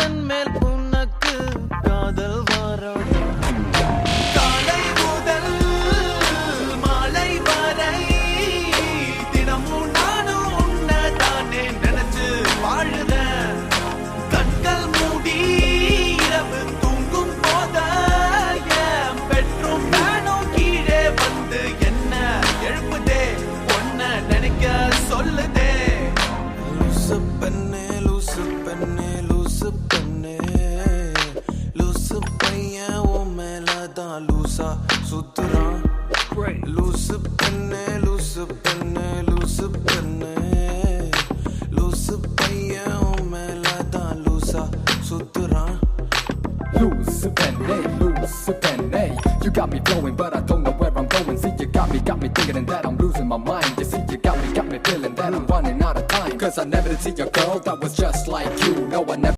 என் மேல் உனக்கு காதல் வராதா? காலை முதல் மாலை வரை தினமும் நானும் உன்னை தானே நினைச்சு வாழுதேன். கண்கள் மூடி இரவு தூங்கும் போத என் பெட்ரூம் நானும் கீழே வந்து என்ன எழுப்புதே, ஒன்ன நினைக்க சொல்லுதே. லூசு பெண்ணே லூசு பெண்ணே லூசு பெண்ணே, லூசு பையன் உன் மேலதான் லூசா சுத்துறான். லூசு பெண்ணே லூசு பெண்ணே லூசு பெண்ணே, லூசு பையன் உன் மேலதான் லூசா சுத்துறான். Loose penny, you got me flowing, but I don't know where I'm going. See, you got me thinking that I'm losing my mind. You see, you got me feeling that I'm running out of time. Cause I never did see a girl that was just like you. No, I never